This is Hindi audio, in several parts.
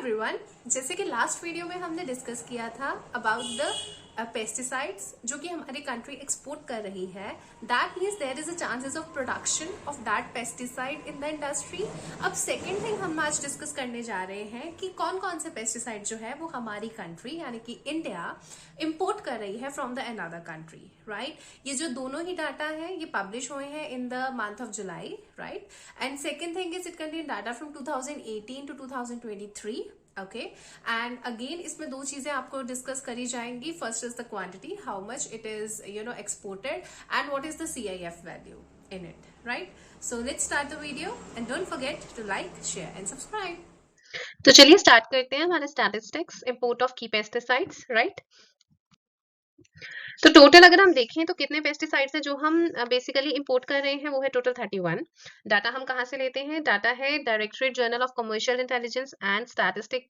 एवरीवन, जैसे कि लास्ट वीडियो में हमने डिस्कस किया था अबाउट द पेस्टिसाइड्स जो कि हमारी कंट्री एक्सपोर्ट कर रही है, that means there is a chances of production of that pesticide in the industry. अब सेकेंड थिंग हम आज डिस्कस करने जा रहे हैं कि कौन कौन से पेस्टिसाइड जो है वो हमारी कंट्री यानी कि इंडिया इंपोर्ट कर रही है from the another country, right. ये जो दोनों ही डाटा है ये पब्लिश हुए हैं in the month of July, right. And second thing is it contain data from 2018 to 2023, okay. And again इसमें दो चीजें आपको डिस्कस करी जाएंगी। First is the quantity, how much it is exported, and what is the CIF value in it, right. So let's start the video and don't forget to like, share and subscribe. तो चलिए स्टार्ट करते हैं हमारे स्टैटिस्टिक्स इंपोर्ट ऑफ की पेस्टिसाइड्स, राइट। तो टोटल अगर हम देखें तो कितने पेस्टिसाइड्स हैं जो हम बेसिकली इंपोर्ट कर रहे हैं, वो है टोटल 31। डाटा हम कहाँ से लेते हैं? डाटा है directorate general of commercial intelligence and statistic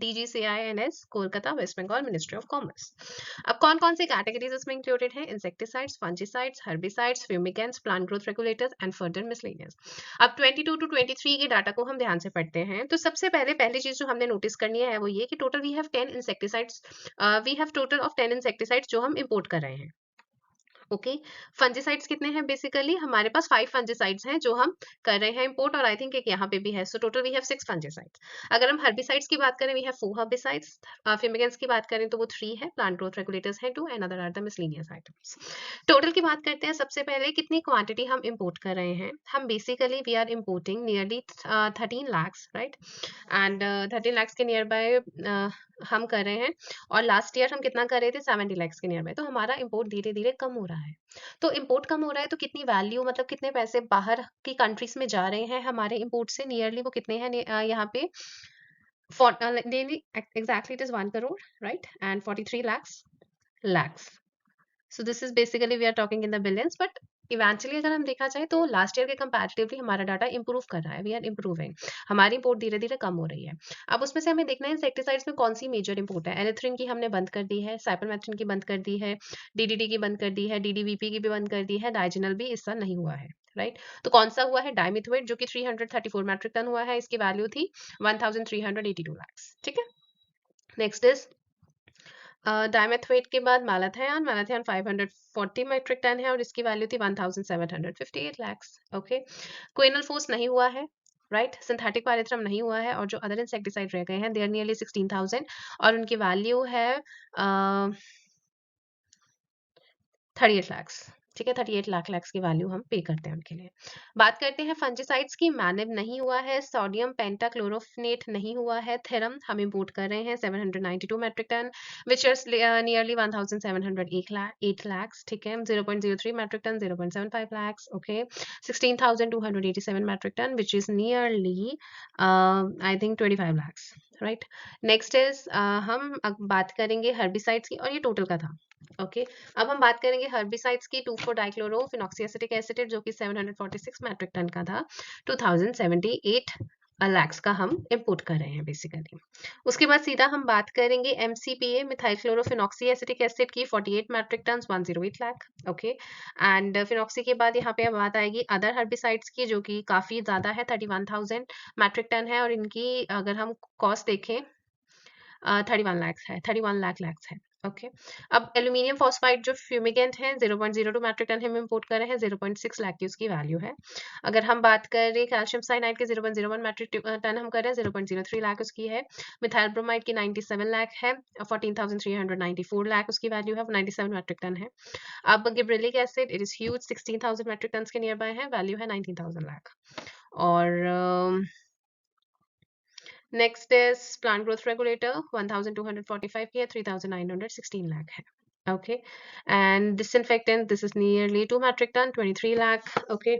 DGCINS, Kolkata, West Bengal, ministry of commerce. अब कौन कौन से कैटेगरीज इसमें इंक्लूडेड है? Insecticides, fungicides, herbicides, fumigants, plant growth regulators and further miscellaneous. अब 22 टू 23 के डाटा को हम ध्यान से पढ़ते हैं। तो सबसे पहली चीज जो हमने नोटिस करनी है वो ये कि total we have 10 insecticides, we have total of 10 insecticides जो हम इंपोर्ट कर रहे हैं। ओके, फंजीसाइड्स कितने हैं? बेसिकली हमारे पास 5 फंजीसाइड्स हैं जो हम कर रहे हैं इंपोर्ट, और आई थिंक एक यहाँ पे भी है। So total we have 6 fungicides. अगर हम हर्बिसाइड्स की बात करें, वी हैव 4 हर्बिसाइड्स। फ्यूमिगेंट्स की बात करें तो वो 3 है, प्लांट ग्रोथ रेगुलेटर्स है 2 and other are the miscellaneous items. Total की बात करते हैं। सबसे पहले कितनी क्वांटिटी हम इंपोर्ट कर रहे हैं? हम basically we are importing nearly 13 lakhs, right. And 13 lakhs के नियर बाय हम कर रहे हैं, और लास्ट ईयर हम कितना कर रहे थे? 70 lakhs के नियर बाय। तो हमारा इंपोर्ट धीरे धीरे कम हो रहा है। तो इंपोर्ट कम हो रहा है तो कितनी वैल्यू, मतलब कितने पैसे बाहर की कंट्रीज में जा रहे हैं हमारे इंपोर्ट से? नियरली वो कितने हैं यहाँ पे? Exactly it is 1 crore, right, and 43 lakhs. So this is basically we are talking in the billions, but eventually अगर हम देखा जाए तो लास्ट ईयर के कंपैरेटिवली हमारा डाटा इंप्रूव कर रहा है, वी आर इंप्रूविंग। हमारी इंपोर्ट धीरे धीरे कम हो रही है। अब उसमें से हमें देखना है इंसेक्टिसाइड्स में कौन सी मेजर इंपोर्ट है। एलिथ्रिन की हमने बंद कर दी है, साइपरमेथ्रिन की बंद कर दी है, DDT की बंद कर दी है, DDVP की भी बंद कर दी है, डाइजिनल भी इस साल नहीं हुआ है, राइट। तो कौन सा हुआ है? डाइमिथोएट, जो कि 334 मेट्रिक टन हुआ है, इसकी वैल्यू थी 1382 lakhs, ठीक है। नेक्स्ट इज डाइमेथोएट के बाद मैलाथियन 540 मेट्रिक टन है, और इसकी वैल्यू थी 1758 lakhs, ओके। क्विनलफोस नहीं हुआ है, राइट। सिंथेटिक पायरेथ्रम नहीं हुआ है, और जो अदर इंसेक्टिसाइड रह गए हैं दे आर नियरली 16,000, और उनकी वैल्यू है 38 lakhs, ठीक है। 38 lakhs की वैल्यू हम पे करते हैं उनके लिए। बात करते हैं फंजीसाइड्स की। मैनिब नहीं हुआ है, सोडियम पेंटाक्लोरोफेनेट नहीं हुआ है, थेरम हम इंपोर्ट कर रहे हैं 792 metric ton, which is nearly 1708 lakhs, ठीक है। 0.03 metric ton 0.75 lakhs, okay. 16,287 metric ton which is nearly I think 25 lakhs, right. Next is हम अब बात करेंगे हर्बिसाइड्स की, और ये टोटल का था, ओके। अब हम बात करेंगे हर्बिसाइड्स की। 2,4-डाइक्लोरोफिनॉक्सीएसिटिक एसिड जो कि 746 मेट्रिक टन का था, 2078 lakhs का हम इंपोर्ट कर रहे हैं बेसिकली। उसके बाद सीधा हम बात करेंगे MCPA, methyl chlorophenoxy acetic acid की, 48 metric ton 108 lakh, okay. And phenoxy के बाद यहाँ पे बात आएगी अदर हर्बिसाइड्स की, जो कि काफी ज्यादा है, 31,000 मेट्रिक टन है, और इनकी अगर हम कॉस्ट देखें 31 lakhs है, 31 lakhs है, ओके। अब एल्यूमिनियम फॉस्फाइड जो फ्यूमिगेंट है 0.02 मेट्रिक टन हम इंपोर्ट कर रहे हैं, 0.6 लाख की उसकी वैल्यू है। अगर हम बात करें कैल्शियम साइनाइड के 0.01 मेट्रिक टन हम कर रहे हैं, 0.03 लाख उसकी है। मिथाइल ब्रोमाइड की 97 लाख है, 14,394 लाख उसकी वैल्यू है, 97 मेट्रिक टन है। अब gibberellic acid it is huge, 16,000 metric ton के नियर बाय है, वैल्यू है 19,000 लाख। और next is plant growth regulator 1245 की है, 3,916 लाख है, okay. And disinfectant, this is nearly 2 metric ton, 23 lakh, okay.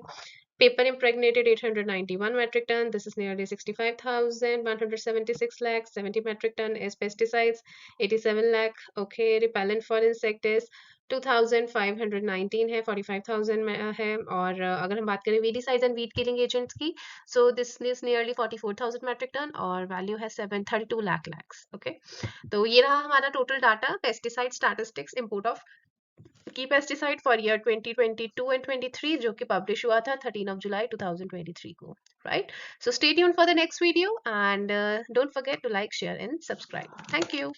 Paper impregnated 891 metric ton, this is nearly 65,176 lakh. 70 metric ton is pesticides, 87 lakh, okay. Repellent for insect is 2,519 है, 45,000 में है। और अगर हम बात करें weedicides and weed killing agents की, so this is nearly 44,000 metric ton, और वैल्यू है 732 lakhs, ओके। तो ये रहा हमारा total data pesticide statistics import of की पेस्टिसाइड फॉर ईयर 2022 एंड 23 जो कि पब्लिश हुआ था 13 ऑफ जुलाई 2023 को, right? So stay tuned for the next video and don't forget to like, share and subscribe. Thank you.